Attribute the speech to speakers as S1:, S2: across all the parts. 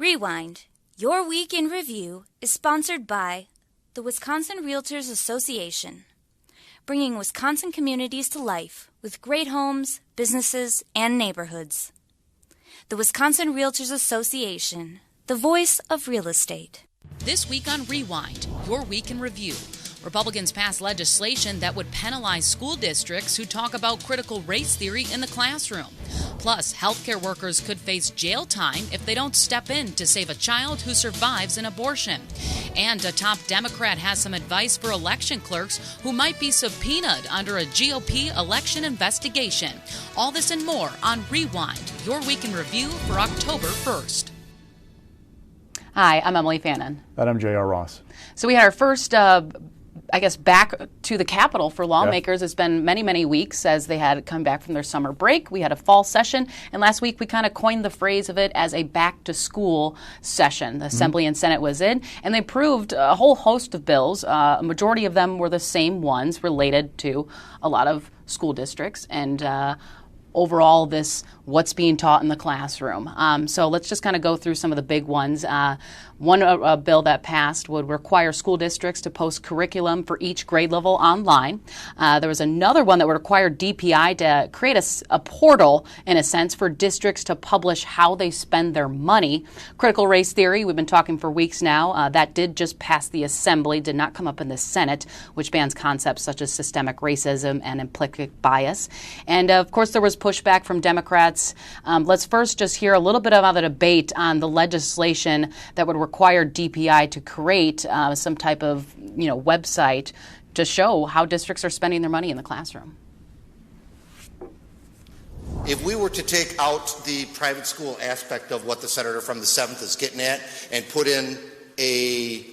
S1: Rewind, Your Week in Review, is sponsored by the Wisconsin Realtors Association, bringing Wisconsin communities to life with great homes, businesses, and neighborhoods. The Wisconsin Realtors Association, the voice of real estate.
S2: This week on Rewind, Your Week in Review. Republicans passed legislation that would penalize school districts who talk about critical race theory in the classroom. Plus, healthcare workers could face jail time if they don't step in to save a child who survives an abortion. And a top Democrat has some advice for election clerks who might be subpoenaed under a GOP election investigation. All this and more on Rewind, Your Week in Review for October 1st.
S3: Hi, I'm Emilee Fannon.
S4: And I'm J.R. Ross.
S3: So we had our first, back to the Capitol for lawmakers. It's been many, many weeks as they had come back from their summer break. We had a fall session, and last week we kind of coined the phrase of it as a back-to-school session. The Assembly and Senate was in, and they approved a whole host of bills. A majority of them were the same ones related to a lot of school districts and overall this what's being taught in the classroom. So let's just kind of go through some of the big ones. One bill that passed would require school districts to post curriculum for each grade level online. There was another one that would require DPI to create a portal, in a sense, for districts to publish how they spend their money. Critical race theory, we've been talking for weeks now. That did just pass the Assembly, did not come up in the Senate, which bans concepts such as systemic racism and implicit bias. And of course, there was pushback from Democrats. Let's first just hear a little bit about the debate on the legislation that would require DPI to create some type of website to show how districts are spending their money in the classroom.
S5: If we were to take out the private school aspect of what the senator from the 7th is getting at and put in a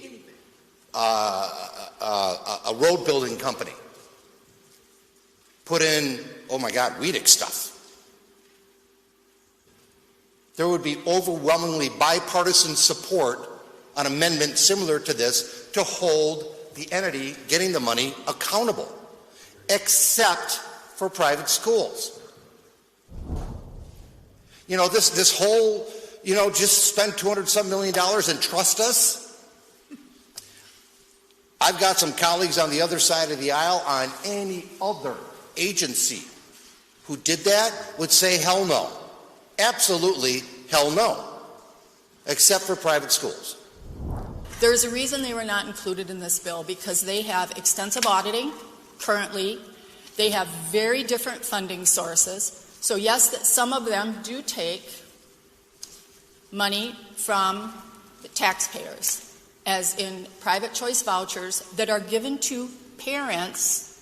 S5: road building company, put in, oh my God, Weedick stuff, there would be overwhelmingly bipartisan support on amendment similar to this to hold the entity getting the money accountable, except for private schools. This whole, just spend $200-some million and trust us. I've got some colleagues on the other side of the aisle on any other agency who did that would say hell no. Absolutely hell no, except for private schools.
S6: There's a reason they were not included in this bill, because they have extensive auditing currently. They have very different funding sources. So yes, that some of them do take money from the taxpayers, as in private choice vouchers that are given to parents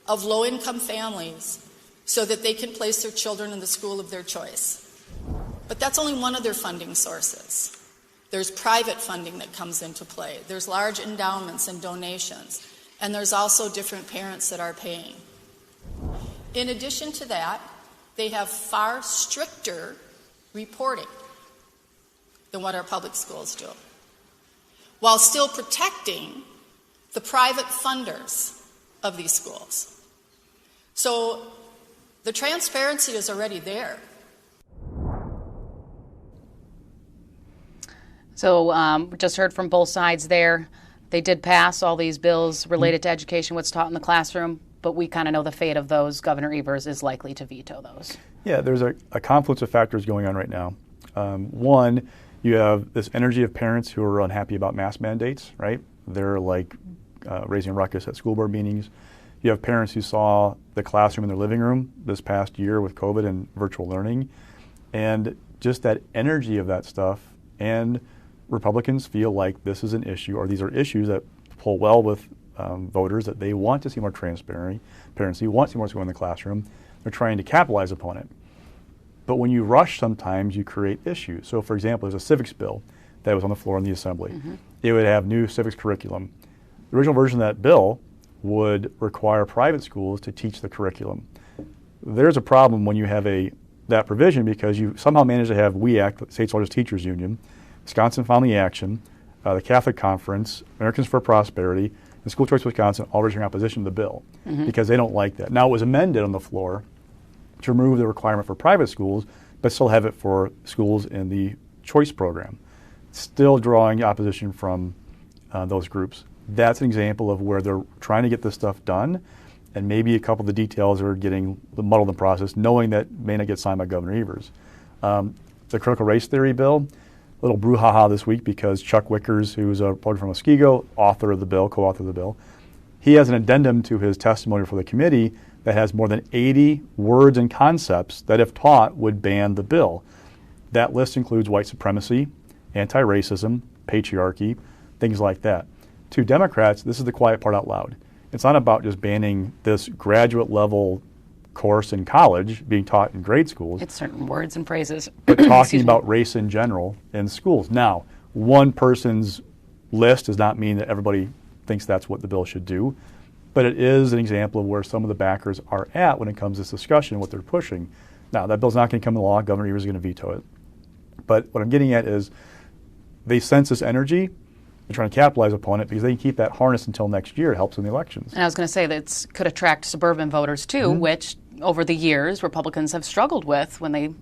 S6: of low-income families so that they can place their children in the school of their choice. But that's only one of their funding sources. There's private funding that comes into play. There's large endowments and donations. And there's also different parents that are paying. In addition to that, they have far stricter reporting than what our public schools do, while still protecting the private funders of these schools. So the transparency is already there.
S3: So we just heard from both sides there. They did pass all these bills related to education, what's taught in the classroom, but we kind of know the fate of those. Governor Evers is likely to veto those.
S4: Yeah, there's a confluence of factors going on right now. One, you have this energy of parents who are unhappy about mask mandates, right? They're like raising ruckus at school board meetings. You have parents who saw the classroom in their living room this past year with COVID and virtual learning, and just that energy of that stuff. And Republicans feel like this is an issue, or these are issues that pull well with voters, that they want to see more transparency, want to see more school in the classroom. They're trying to capitalize upon it. But when you rush, sometimes you create issues. So, for example, there's a civics bill that was on the floor in the Assembly. It would have new civics curriculum. The original version of that bill would require private schools to teach the curriculum. There's a problem when you have that provision, because you somehow managed to have WEAC, the state's largest teachers union, Wisconsin Family Action, the Catholic Conference, Americans for Prosperity, and School Choice Wisconsin all registering opposition to the bill because they don't like that. Now, it was amended on the floor to remove the requirement for private schools, but still have it for schools in the choice program. still drawing opposition from those groups. That's an example of where they're trying to get this stuff done, and maybe a couple of the details are getting muddled in the process, knowing that may not get signed by Governor Evers. The critical race theory bill, a little brouhaha this week because Chuck Wickers, who's a reporter from Muskego, author of the bill, co-author of the bill, he has an addendum to his testimony for the committee that has more than 80 words and concepts that, if taught, would ban the bill. That list includes white supremacy, anti-racism, patriarchy, things like that. To Democrats, this is the quiet part out loud. It's not about just banning this graduate level course in college being taught in grade schools.
S3: It's certain words and phrases.
S4: But talking about race in general in schools. Now, one person's list does not mean that everybody thinks that's what the bill should do, but it is an example of where some of the backers are at when it comes to this discussion, what they're pushing. Now, that bill's not going to come into law. Governor Evers is going to veto it. But what I'm getting at is they sense this energy. They're trying to capitalize upon it because they can keep that harness until next year. It helps in the elections.
S3: And I was going to say that it could attract suburban voters too, which over the years Republicans have struggled with when they,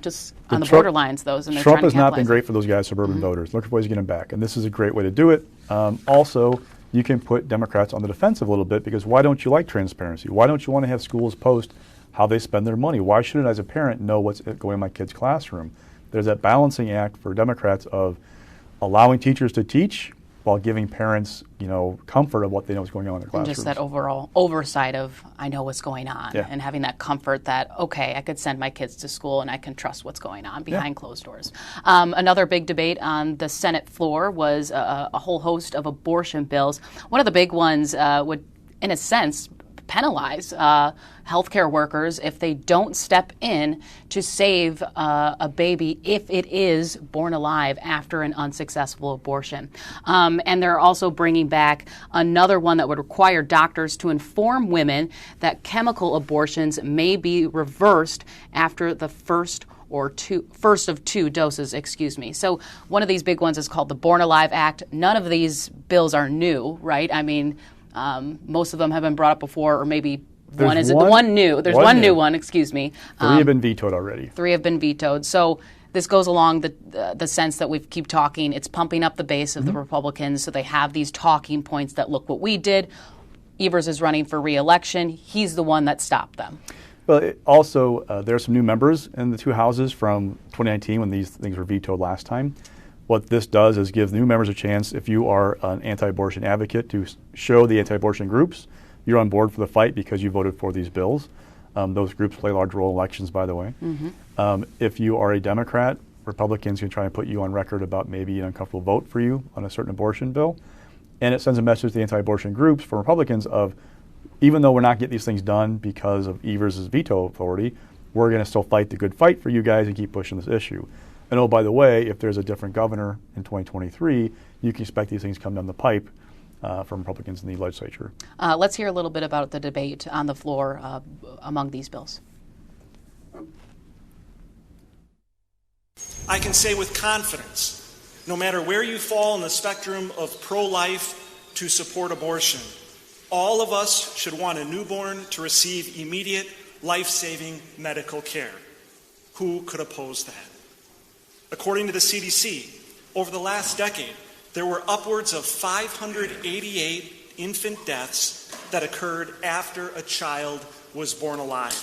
S3: just on the borderlines, those. And they're
S4: Trump
S3: trying to
S4: has not been
S3: capitalize
S4: great for those guys, suburban voters. Look for ways to get them back. And this is a great way to do it. Also, you can put Democrats on the defensive a little bit because why don't you like transparency? Why don't you want to have schools post how they spend their money? Why shouldn't I, as a parent, know what's going in my kid's classroom? There's that balancing act for Democrats of allowing teachers to teach while giving parents, comfort of what they know is going on in their classrooms.
S3: And just that overall oversight of, I know what's going on, and having that comfort that, okay, I could send my kids to school and I can trust what's going on behind closed doors. Another big debate on the Senate floor was a whole host of abortion bills. One of the big ones would, in a sense, penalize healthcare workers if they don't step in to save a baby if it is born alive after an unsuccessful abortion. And they're also bringing back another one that would require doctors to inform women that chemical abortions may be reversed after the first of two doses, So one of these big ones is called the Born Alive Act. None of these bills are new, right? I mean, most of them have been brought up before, or maybe one is the one new. There's one new one, excuse me.
S4: 3 have been vetoed already.
S3: 3 have been vetoed. So this goes along the sense that we keep talking. It's pumping up the base of the Republicans, so they have these talking points that, look what we did. Evers is running for re-election. He's the one that stopped them.
S4: Well, also, there are some new members in the 2 houses from 2019 when these things were vetoed last time. What this does is give new members a chance, if you are an anti-abortion advocate, to show the anti-abortion groups you're on board for the fight because you voted for these bills. Those groups play a large role in elections, by the way. If you are a Democrat, Republicans can try and put you on record about maybe an uncomfortable vote for you on a certain abortion bill. And it sends a message to the anti-abortion groups from Republicans of, even though we're not getting these things done because of Evers' veto authority, we're going to still fight the good fight for you guys and keep pushing this issue. And oh, by the way, if there's a different governor in 2023, you can expect these things to come down the pipe from Republicans in the legislature.
S3: Let's hear a little bit about the debate on the floor among these bills.
S7: I can say with confidence, no matter where you fall in the spectrum of pro-life to support abortion, all of us should want a newborn to receive immediate, life-saving medical care. Who could oppose that? According to the CDC, over the last decade, there were upwards of 588 infant deaths that occurred after a child was born alive.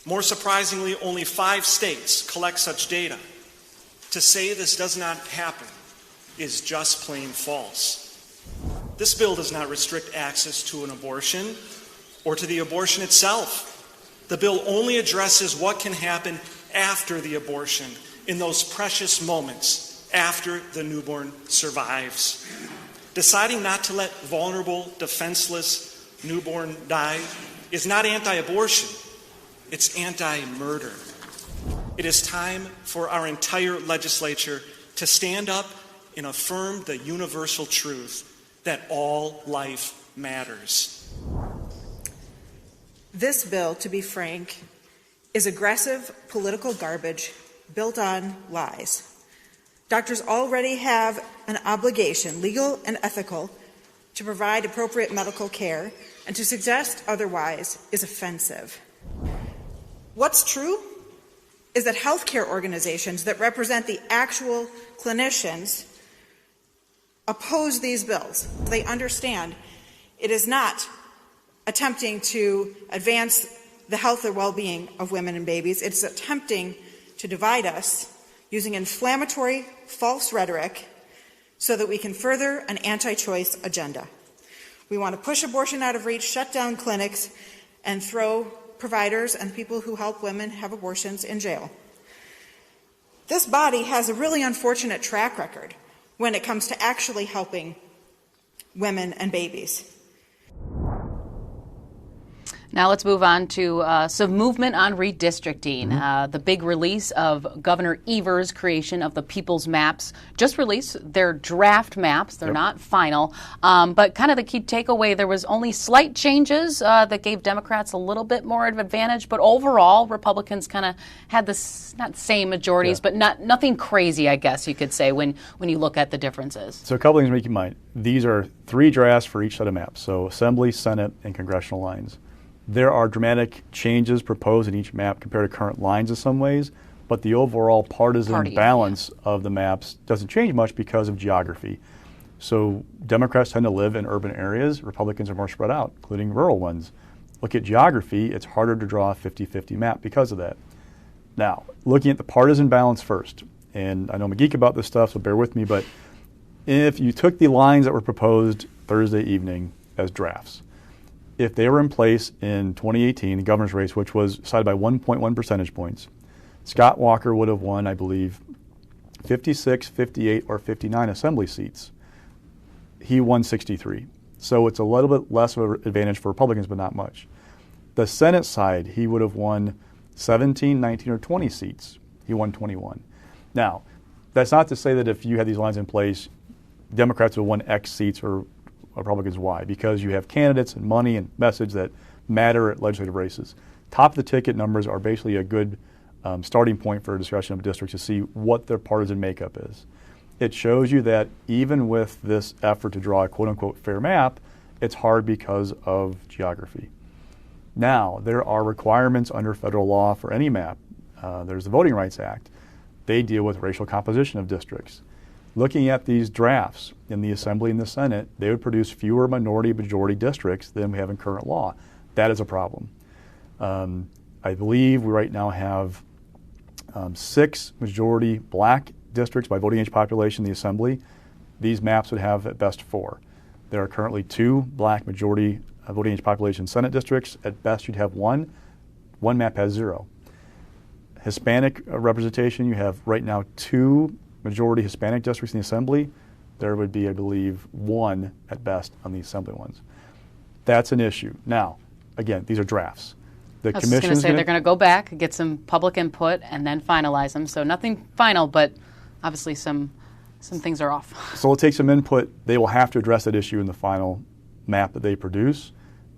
S7: More surprisingly, only 5 states collect such data. To say this does not happen is just plain false. This bill does not restrict access to an abortion or to the abortion itself. The bill only addresses what can happen after the abortion, in those precious moments after the newborn survives. Deciding not to let vulnerable, defenseless newborn die is not anti-abortion, it's anti-murder. It is time for our entire legislature to stand up and affirm the universal truth that all life matters.
S8: This bill, to be frank, is aggressive political garbage built on lies. Doctors already have an obligation, legal and ethical, to provide appropriate medical care, and to suggest otherwise is offensive. What's true? is that healthcare organizations that represent the actual clinicians oppose these bills. They understand it is not attempting to advance the health or well-being of women and babies. It's attempting to divide us using inflammatory, false rhetoric so that we can further an anti-choice agenda. We want to push abortion out of reach, shut down clinics, and throw providers and people who help women have abortions in jail. This body has a really unfortunate track record when it comes to actually helping women and babies.
S3: Now let's move on to some movement on redistricting. The big release of Governor Evers' creation of the People's Maps just released their draft maps. They're not final, but kind of the key takeaway, there was only slight changes that gave Democrats a little bit more of an advantage, but overall Republicans kind of had this, not same majorities, but nothing crazy, I guess you could say, when you look at the differences.
S4: So a couple things to make in mind. These are 3 drafts for each set of maps, so Assembly, Senate, and congressional lines. There are dramatic changes proposed in each map compared to current lines in some ways, but the overall partisan balance of the maps doesn't change much because of geography. So Democrats tend to live in urban areas, Republicans are more spread out, including rural ones. Look at geography, it's harder to draw a 50-50 map because of that. Now, looking at the partisan balance first, and I know I'm a geek about this stuff, so bear with me, but if you took the lines that were proposed Thursday evening as drafts, if they were in place in 2018, the governor's race, which was decided by 1.1 percentage points, Scott Walker would have won, I believe, 56, 58, or 59 assembly seats. He won 63. So it's a little bit less of an advantage for Republicans, but not much. The Senate side, he would have won 17, 19, or 20 seats. He won 21. Now, that's not to say that if you had these lines in place, Democrats would have won X seats or Republicans Y, because you have candidates and money and message that matter at legislative races. Top of the ticket numbers are basically a good starting point for a discussion of districts to see what their partisan makeup is. It shows you that even with this effort to draw a quote-unquote fair map, it's hard because of geography. Now, there are requirements under federal law for any map. There's the Voting Rights Act. They deal with racial composition of districts. Looking at these drafts in the Assembly and the Senate, they would produce fewer minority-majority districts than we have in current law. That is a problem. I believe we right now have 6 majority black districts by voting age population in the Assembly. These maps would have at best 4. There are currently 2 black majority voting age population Senate districts. At best you'd have 1. One map has 0. Hispanic representation, you have right now 2 majority Hispanic districts in the Assembly. There would be, I believe, 1 at best on the Assembly ones. That's an issue. Now, again, these are drafts.
S3: I was just going to say they're going to go back, get some public input, and then finalize them. So nothing final, but obviously some things are off.
S4: So we'll take some input. They will have to address that issue in the final map that they produce.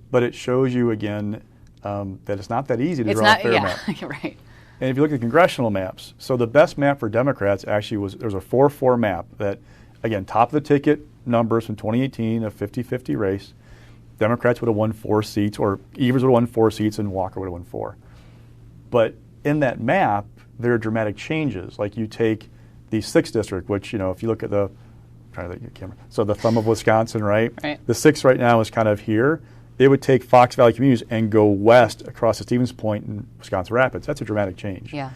S4: But it shows you, again, that it's not that easy to draw a fair map.
S3: Right.
S4: And if you look at congressional maps, so the best map for Democrats actually was, there was a 4-4 map that, again, top of the ticket numbers from 2018, a 50-50 race. Democrats would have won 4 seats, or Evers would have won 4 seats, and Walker would have won 4. But in that map, there are dramatic changes. Like you take the 6th district, which, you know, if you look at the, trying to look at the camera, so the thumb of Wisconsin, right? The 6th right now is kind of here. It would take Fox Valley communities and go west across to Stevens Point and Wisconsin Rapids. That's a dramatic change.
S3: Yeah.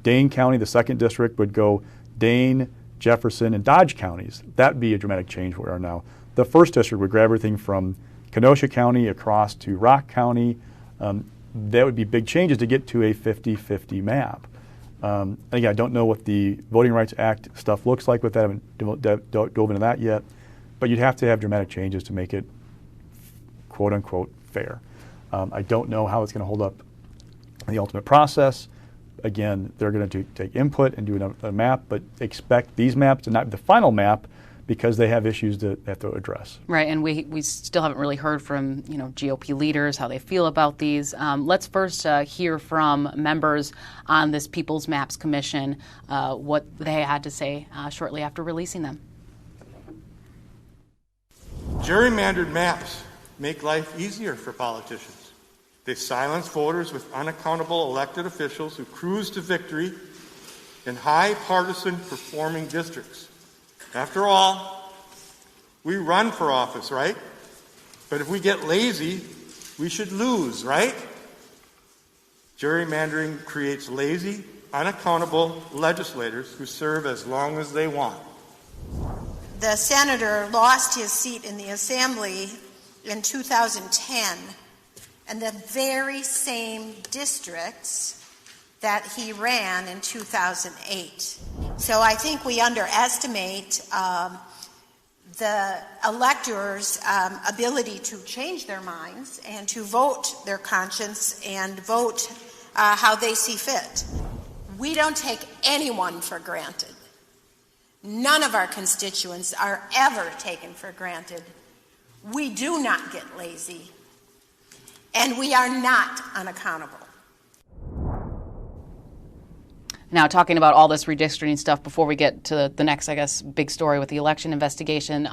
S4: Dane County, the 2nd district, would go Dane, Jefferson, and Dodge counties. That would be a dramatic change where we are now. The 1st district would grab everything from Kenosha County across to Rock County. That would be big changes to get to a 50-50 map. Again, I don't know what the Voting Rights Act stuff looks like with that. I haven't dove into that yet. But you'd have to have dramatic changes to make it quote-unquote fair. I don't know how it's going to hold up in the ultimate process. Again, they're going to take input and do a map, but expect these maps to not be the final map because they have issues that they have to address.
S3: Right, and we still haven't really heard from GOP leaders how they feel about these. Let's first hear from members on this People's Maps Commission, what they had to say shortly after releasing them.
S5: Gerrymandered maps make life easier for politicians.
S9: They silence voters with unaccountable elected officials who cruise to victory in high partisan performing districts. After all, we run for office, right? But if we get lazy, we should lose, right? Gerrymandering creates lazy, unaccountable legislators who serve as long as they want.
S10: The senator lost his seat in the assembly in 2010, and the very same districts that he ran in 2008. So I think we underestimate the electors' ability to change their minds and to vote their conscience and vote how they see fit. We don't take anyone for granted. None of our constituents are ever taken for granted. We do not get lazy, and we are not unaccountable.
S3: Now, talking about all this redistricting stuff before we get to the next, I guess, big story with the election investigation,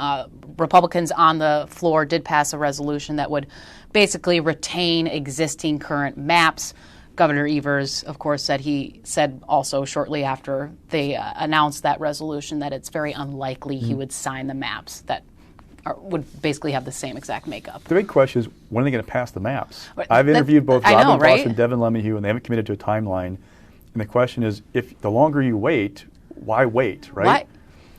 S3: Republicans on the floor did pass a resolution that would basically retain existing current maps. Governor Evers, of course, said also shortly after they announced that resolution that it's very unlikely he would sign the maps that would basically have the same exact makeup.
S4: The big question is, when are they going to pass the maps? I've interviewed both Robin Voss and Devin Lemieux, and they haven't committed to a timeline. And the question is, if the longer you wait, why wait, right?
S3: Why?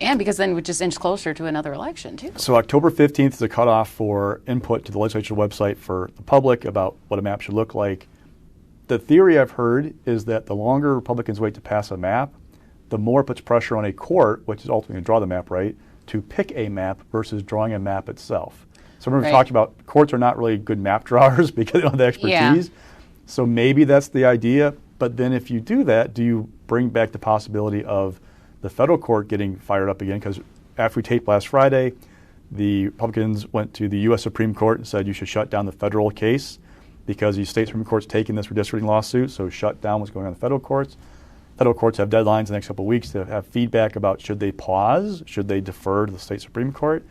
S3: And because then we just inch closer to another election, too.
S4: So October 15th is a cutoff for input to the legislature website for the public about what a map should look like. The theory I've heard is that the longer Republicans wait to pass a map, the more it puts pressure on a court, which is ultimately going to draw the map, right, to pick a map versus drawing a map itself. So remember we talked about courts are not really good map drawers because they don't have the expertise. Yeah. So maybe that's the idea. But then if you do that, do you bring back the possibility of the federal court getting fired up again? Because after we taped last Friday, the Republicans went to the U.S. Supreme Court and said you should shut down the federal case because the state Supreme Court's taking this redistricting lawsuit, so shut down what's going on in the federal courts. Federal courts have deadlines the next couple of weeks to have feedback about should they pause, should they defer to the state Supreme Court.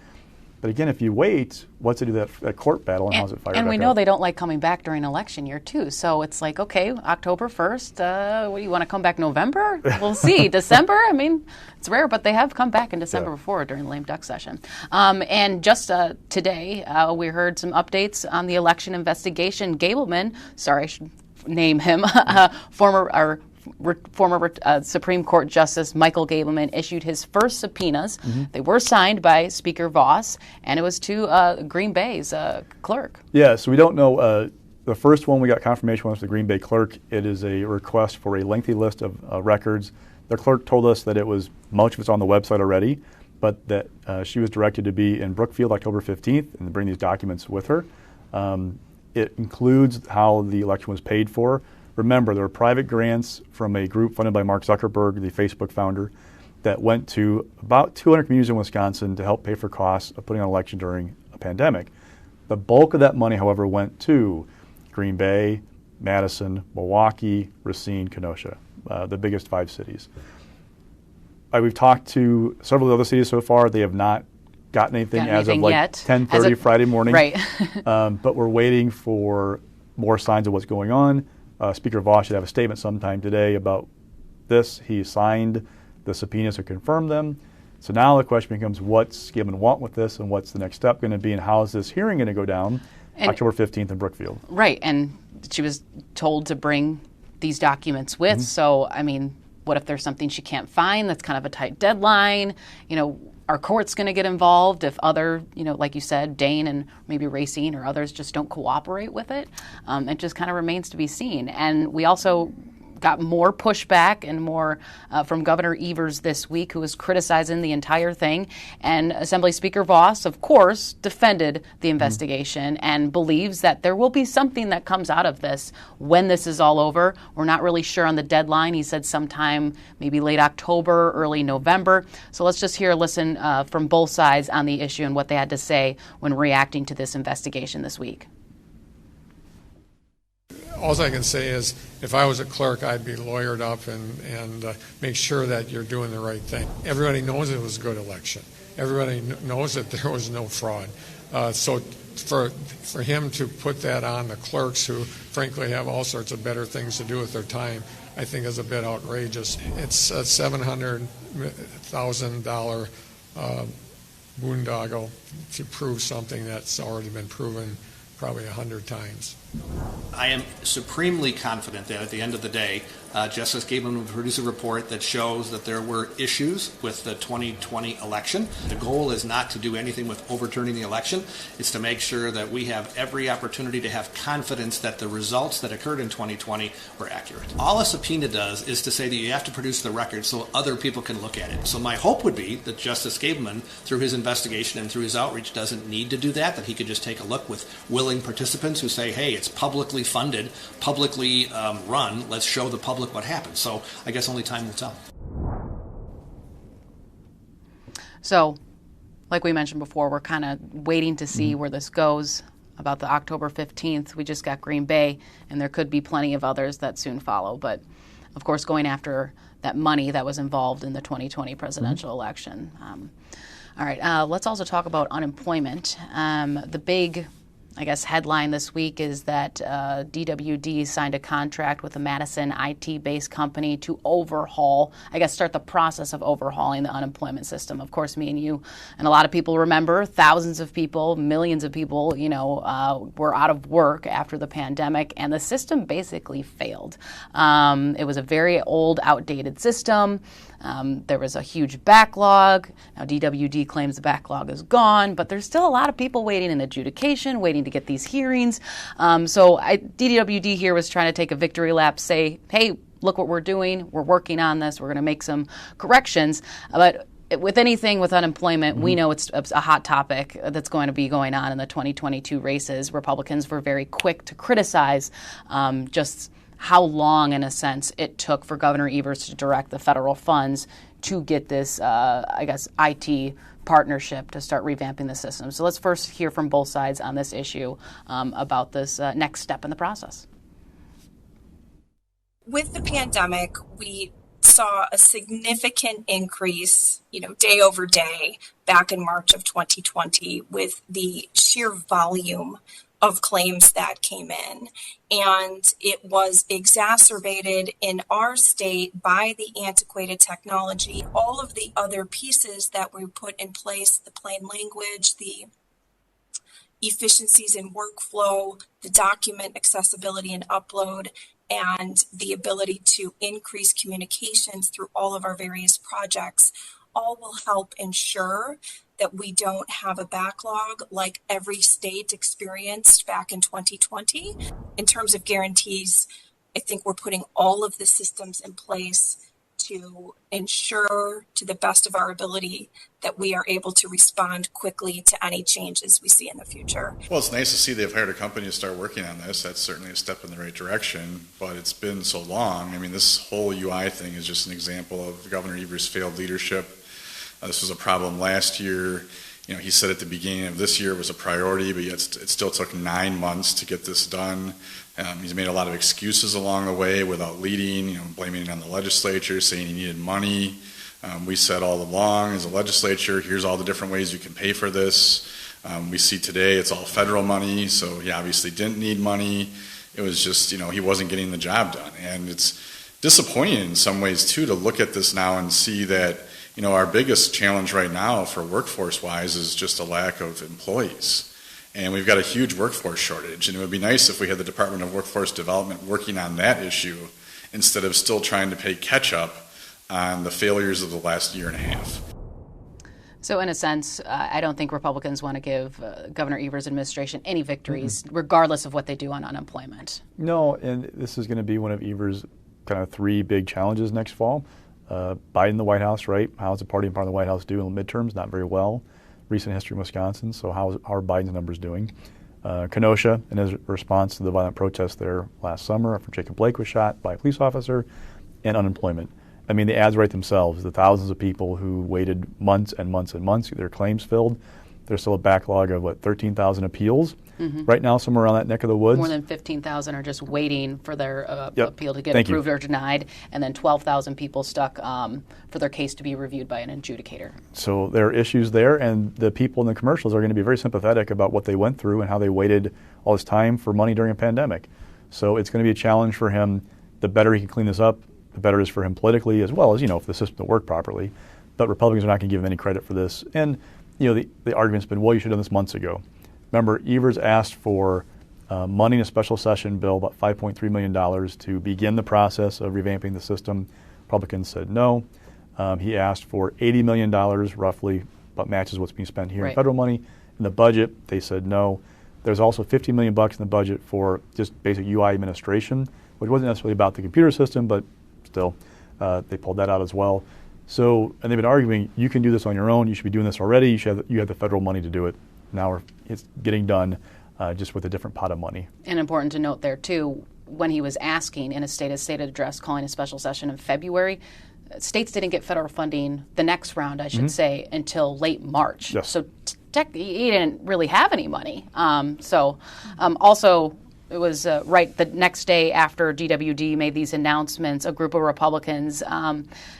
S4: But again, if you wait, what's it do that court battle and how's it fired
S3: And we
S4: back
S3: know
S4: up?
S3: they don't like coming back during election year, too. So it's like, okay, October 1st, what do you want to come back November? We'll see. December? I mean, it's rare, but they have come back in December before during the lame duck session. And just today, we heard some updates on the election investigation. Gableman, sorry, I should name him, former Supreme Court Justice Michael Gableman issued his first subpoenas. They were signed by Speaker Voss, and it was to Green Bay's clerk. Yeah, so we don't know. The first one we got confirmation was the Green Bay clerk. It is a request for a lengthy list of records. The clerk told us that much of it's on the website already, but that she was directed to be in Brookfield October 15th and to bring these documents with her. It includes how the election was paid for. Remember, there were private grants from a group funded by Mark Zuckerberg, the Facebook founder, that went to about 200 communities in Wisconsin to help pay for costs of putting on an election during a pandemic. The bulk of that money, however, went to Green Bay, Madison, Milwaukee, Racine, Kenosha, the biggest 5 cities. We've talked to several of the other cities so far. They have not gotten anything as of like 10:30 Friday morning. Right.
S4: But we're waiting for more signs of what's going on. Speaker Voss should have a statement sometime today about this. He signed the subpoenas to confirm them. So now the question becomes, what's Gableman want with this, and what's the next step going to be, and how is this hearing going to go down October 15th in Brookfield? Right, and she was told to bring these documents with. So, I mean, what if there's something she can't find that's kind of a tight deadline? You know, are courts going to get involved if other, like you said, Dane and maybe Racine or others just don't cooperate with it? It just kind of remains to be seen. And we also got more pushback and more from Governor Evers this week, who was criticizing the entire thing. And Assembly Speaker Voss, of course, defended the investigation and believes that there will be something that comes out of this when this is all over. We're not really sure on the deadline. He said sometime maybe late October, early November. So let's just listen from both sides on the issue and what they had to say when reacting to this investigation this week.
S11: All I can say is, if I was a clerk, I'd be lawyered up and make sure that you're doing the right thing. Everybody knows it was a good election. Everybody knows that there was no fraud. So for him to put that on the clerks, who frankly have all sorts of better things to do with their time, I think is a bit outrageous. It's a $700,000 boondoggle to prove something that's already been proven probably 100 times.
S12: I am supremely confident that at the end of the day, Justice Gableman will produce a report that shows that there were issues with the 2020 election. The goal is not to do anything with overturning the election. It's to make sure that we have every opportunity to have confidence that the results that occurred in 2020 were accurate. All a subpoena does is to say that you have to produce the record so other people can look at it. So my hope would be that Justice Gableman, through his investigation and through his outreach, doesn't need to do that he could just take a look with willing participants who say, hey, it's publicly funded, publicly run, let's show the public what happened. So I guess only time will tell.
S3: So, like we mentioned before, we're kind of waiting to see where this goes. About the October 15th, we just got Green Bay, and there could be plenty of others that soon follow. But, of course, going after that money that was involved in the 2020 presidential election. All right, let's also talk about unemployment. The big headline this week is that DWD signed a contract with a Madison IT-based company to start the process of overhauling the unemployment system. Of course, me and you and a lot of people remember, thousands of people, millions of people, were out of work after the pandemic, and the system basically failed. It was a very old, outdated system. There was a huge backlog. Now, DWD claims the backlog is gone, but there's still a lot of people waiting in adjudication, waiting to get these hearings. DWD here was trying to take a victory lap, say, hey, look what we're doing. We're working on this. We're going to make some corrections. But with anything with unemployment, we know it's a hot topic that's going to be going on in the 2022 races. Republicans were very quick to criticize just how long, in a sense, it took for Governor Evers to direct the federal funds to get this, IT partnership to start revamping the system. So let's first hear from both sides on this issue about this next step in the process.
S13: With the pandemic, we saw a significant increase, day over day back in March of 2020 with the sheer volume of claims that came in. And it was exacerbated in our state by the antiquated technology, all of the other pieces that were put in place, the plain language, the efficiencies in workflow, the document accessibility and upload, and the ability to increase communications through all of our various projects, all will help ensure that we don't have a backlog like every state experienced back in 2020. In terms of guarantees, I think we're putting all of the systems in place to ensure, to the best of our ability, that we are able to respond quickly to any changes we see in the future.
S14: Well, it's nice to see they've hired a company to start working on this. That's certainly a step in the right direction, but it's been so long. I mean, this whole UI thing is just an example of Governor Evers' failed leadership. This was a problem last year. He said at the beginning of this year it was a priority, but yet it still took 9 months to get this done. He's made a lot of excuses along the way without leading, blaming it on the legislature, saying he needed money. We said all along as a legislature, here's all the different ways you can pay for this. We see today it's all federal money, so he obviously didn't need money. It was just, he wasn't getting the job done. And it's disappointing in some ways, too, to look at this now and see that our biggest challenge right now for workforce-wise is just a lack of employees. And we've got a huge workforce shortage. And it would be nice if we had the Department of Workforce Development working on that issue instead of still trying to play catch-up on the failures of the last year and a half.
S3: So in a sense, I don't think Republicans want to give Governor Evers' administration any victories, regardless of what they do on unemployment.
S4: No, and this is going to be one of Evers' kind of three big challenges next fall. Biden in the White House, right? How's the party and part of the White House do in the midterms? Not very well. Recent history in Wisconsin, so how are Biden's numbers doing? Kenosha, in his response to the violent protests there last summer after Jacob Blake was shot by a police officer, and unemployment. I mean, the ads write themselves. The thousands of people who waited months and months and months to get their claims filled, There's still a backlog of, 13,000 appeals
S3: Mm-hmm.
S4: right now, somewhere around that neck of the woods.
S3: More than 15,000 are just waiting for their
S4: Yep.
S3: appeal to get
S4: Thank you.
S3: approved or denied, and then 12,000 people stuck for their case to be reviewed by an adjudicator.
S4: So there are issues there, and the people in the commercials are going to be very sympathetic about what they went through and how they waited all this time for money during a pandemic. So it's going to be a challenge for him. The better he can clean this up, the better it is for him politically, as well as, if the system will work properly. But Republicans are not going to give him any credit for this. And, the argument's been, well, you should have done this months ago. Remember, Evers asked for money in a special session bill, about $5.3 million, to begin the process of revamping the system. Republicans said no. He asked for $80 million, roughly, but matches what's being spent here in federal money. In the budget, they said no. There's also $50 million in the budget for just basic UI administration, which wasn't necessarily about the computer system, but still, they pulled that out as well. So, and they've been arguing, you can do this on your own. You should be doing this already. You have the federal money to do it. Now it's getting done just with a different pot of money.
S3: And important to note there, too, when he was asking in a state address calling a special session in February, states didn't get federal funding, the next round, I should say, until late March.
S4: Yes.
S3: So he didn't really have any money. Also, it was right the next day after DWD made these announcements, a group of Republicans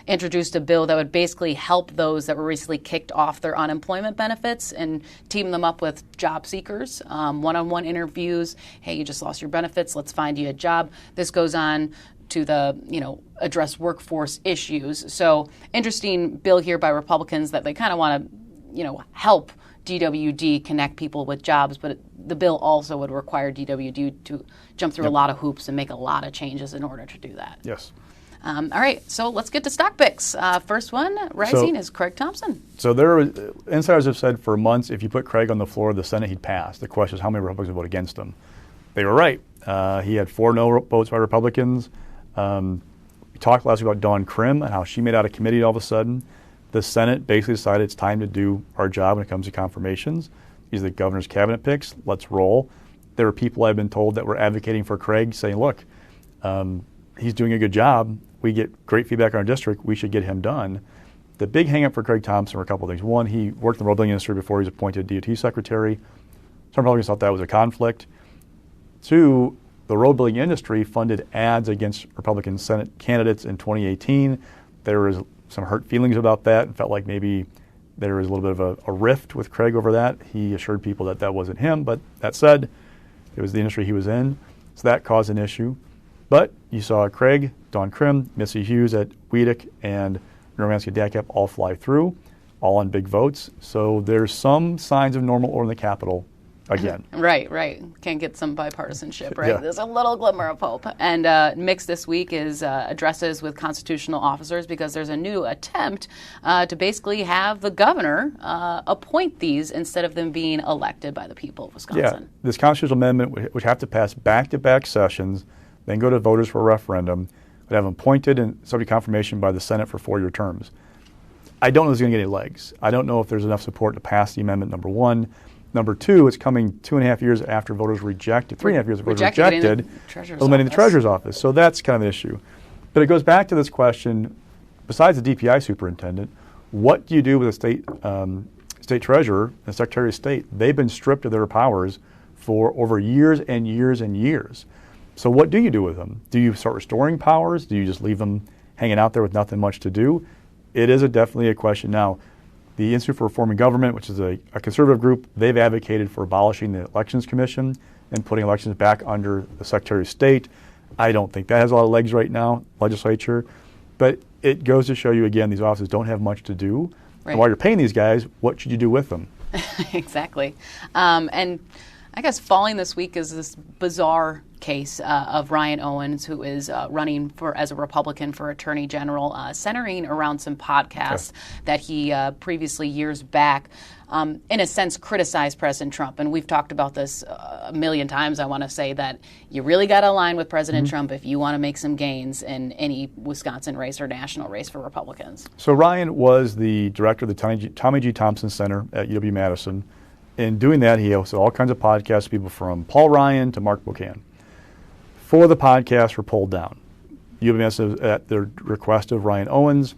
S3: introduced a bill that would basically help those that were recently kicked off their unemployment benefits and team them up with job seekers, one-on-one interviews. Hey, you just lost your benefits. Let's find you a job. This goes on to the, address workforce issues. So interesting bill here by Republicans that they kind of want to, help DWD connect people with jobs, but the bill also would require DWD to jump through a lot of hoops and make a lot of changes in order to do that.
S4: Yes.
S3: All right, so let's get to stock picks. First one rising is Craig Thompson.
S4: So insiders have said for months, if you put Craig on the floor of the Senate, he'd pass. The question is how many Republicans vote against him. They were right. He had 4 no votes by Republicans. We talked last week about Dawn Krim and how she made out a committee all of a sudden. The Senate basically decided it's time to do our job when it comes to confirmations. These are the governor's cabinet picks. Let's roll. There were people I've been told that were advocating for Craig, saying, look, he's doing a good job. We get great feedback on our district. We should get him done. The big hang-up for Craig Thompson were a couple of things. One, he worked in the road building industry before he was appointed DOT secretary. Some Republicans thought that was a conflict. 2, the road building industry funded ads against Republican Senate candidates in 2018. There was some hurt feelings about that and felt like maybe there was a little bit of a rift with Craig over that. He assured people that that wasn't him, but that said, it was the industry he was in, so that caused an issue. But you saw Craig, Dawn Krim, Missy Hughes at Weedick, and Romansky Dadcap all fly through, all on big votes. So there's some signs of normal order in the Capitol again.
S3: Right. Can't get some bipartisanship, right?
S4: Yeah.
S3: There's a little glimmer of hope. And mixed this week is addresses with constitutional officers, because there's a new attempt to basically have the governor appoint these instead of them being elected by the people of Wisconsin.
S4: Yeah, this constitutional amendment would have to pass back-to-back sessions, then go to voters for a referendum, would have them appointed and subject to confirmation by the Senate for 4-year terms. I don't know if it's going to get any legs. I don't know if there's enough support to pass the amendment, number one. Number 2, it's coming 2.5 years after voters rejected, 3.5 years after voters rejected, eliminating the Treasurer's Office. So that's kind of an issue. But it goes back to this question, besides the DPI superintendent, what do you do with a state treasurer and secretary of state? They've been stripped of their powers for over years and years and years. So what do you do with them? Do you start restoring powers? Do you just leave them hanging out there with nothing much to do? It is definitely a question. Now, the Institute for Reforming Government, which is a conservative group, they've advocated for abolishing the Elections Commission and putting elections back under the Secretary of State. I don't think that has a lot of legs right now, legislature. But it goes to show you, again, these offices don't have much to do. Right. And while you're paying these guys, what should you do with them?
S3: Exactly. And I guess falling this week is this bizarre case of Ryan Owens, who is running as a Republican for Attorney General, centering around some podcasts that he previously, years back, in a sense, criticized President Trump. And we've talked about this a million times. I want to say that you really got to align with President Trump if you want to make some gains in any Wisconsin race or national race for Republicans.
S4: So Ryan was the director of the Tommy G. Thompson Center at UW-Madison. In doing that, he hosted all kinds of podcasts, people from Paul Ryan to Mark Buchan. 4 of the podcasts were pulled down. UW-Madison, at the request of Ryan Owens,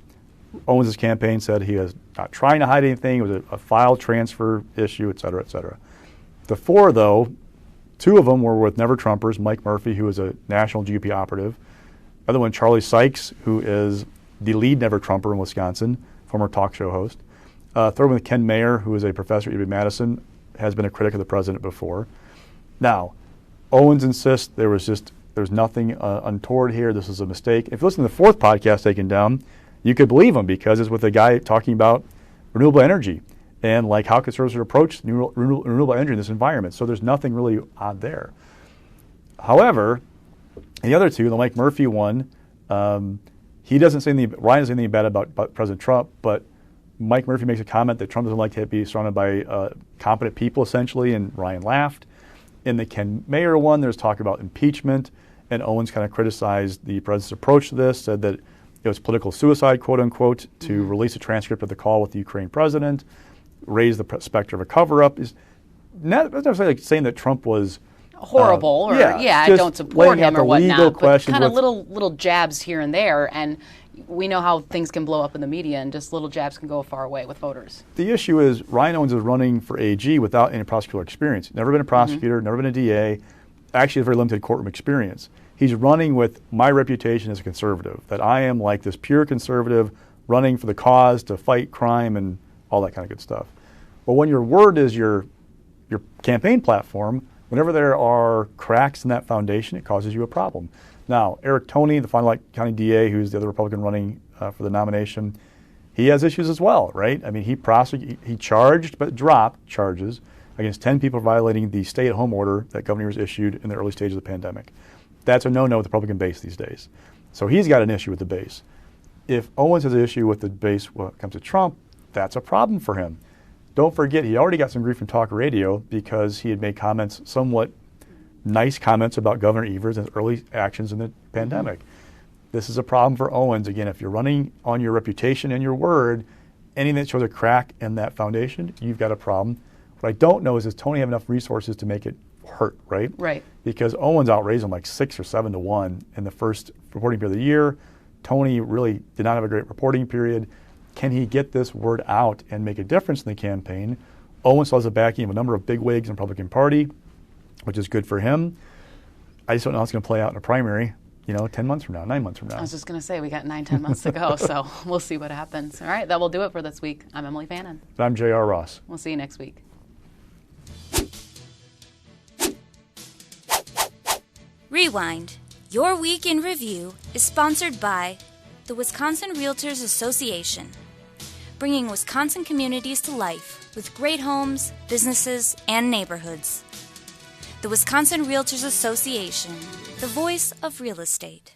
S4: Owens' campaign said he was not trying to hide anything. It was a file transfer issue, et cetera, et cetera. The four, though, two of them were with Never Trumpers, Mike Murphy, who is a national GOP operative. The other one, Charlie Sykes, who is the lead Never Trumper in Wisconsin, former talk show host. Third one with Ken Mayer, who is a professor at UW-Madison, has been a critic of the president before. Now, Owens insists there's nothing untoward here. This is a mistake. If you listen to the fourth podcast taken down, you could believe him because it's with a guy talking about renewable energy and like how conservatives would approach renewable energy in this environment. So there's nothing really odd there. However, in the other two, the Mike Murphy one, he doesn't say anything. Ryan doesn't say anything bad about President Trump, but Mike Murphy makes a comment that Trump doesn't like to be surrounded by competent people, essentially, and Ryan laughed. In the Ken Mayer one, there's talk about impeachment, and Owens kind of criticized the president's approach to this, said that it was political suicide, quote unquote, to release a transcript of the call with the Ukraine president, raise the specter of a cover-up. Is not necessarily like saying that Trump was
S3: horrible I don't support him or whatnot, but kind of little jabs here and there, and we know how things can blow up in the media, and just little jabs can go far away with voters.
S4: The issue is Ryan Owens is running for AG without any prosecutorial experience. Never been a prosecutor, never been a DA, actually has very limited courtroom experience. He's running with my reputation as a conservative, that I am like this pure conservative running for the cause to fight crime and all that kind of good stuff. But when your word is your campaign platform, whenever there are cracks in that foundation, it causes you a problem. Now, Eric Toney, the Fond du Lac County DA, who's the other Republican running for the nomination, he has issues as well, right? I mean, he charged but dropped charges against 10 people violating the stay-at-home order that governors issued in the early stages of the pandemic. That's a no-no with the Republican base these days. So he's got an issue with the base. If Owens has an issue with the base when it comes to Trump, that's a problem for him. Don't forget, he already got some grief from talk radio because he had made comments, somewhat nice comments about Governor Evers and his early actions in the pandemic. This is a problem for Owens. Again, if you're running on your reputation and your word, anything that shows a crack in that foundation, you've got a problem. What I don't know is does Toney have enough resources to make it hurt, right?
S3: Right.
S4: Because Owens outraised him like 6 or 7 to 1 in the first reporting period of the year. Toney really did not have a great reporting period. Can he get this word out and make a difference in the campaign? Owens still has the backing of a number of bigwigs in the Republican Party, which is good for him. I just don't know how it's going to play out in a primary, 10 months from now, 9 months from now.
S3: I was just going to say, we got 9-10 months to go, so we'll see what happens. All right, that will do it for this week. I'm Emilee Fannon.
S4: And I'm J.R. Ross.
S3: We'll see you next week.
S1: Rewind. Your Week in Review is sponsored by the Wisconsin Realtors Association, bringing Wisconsin communities to life with great homes, businesses, and neighborhoods. The Wisconsin Realtors Association, the voice of real estate.